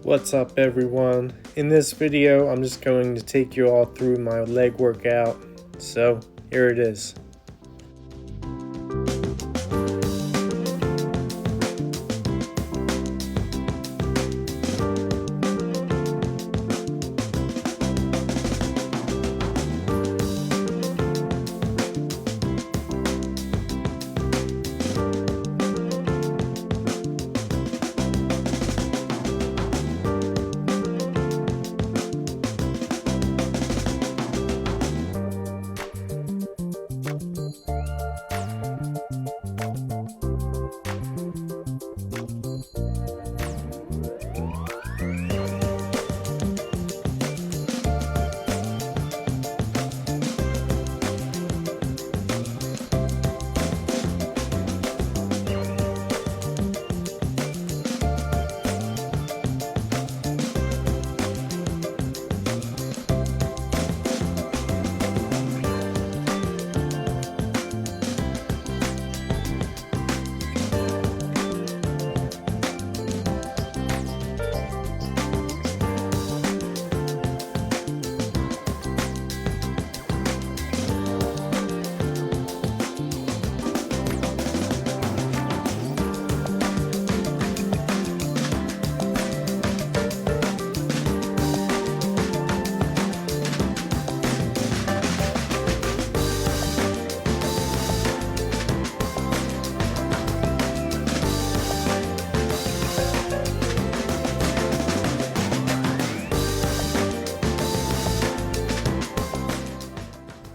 What's up everyone? In this video I'm just going to take you all through my leg workout. So here it is.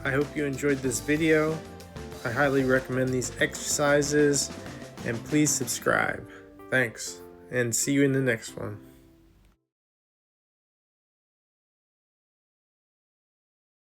I hope you enjoyed this video. I highly recommend these exercises and please subscribe. Thanks and see you in the next one.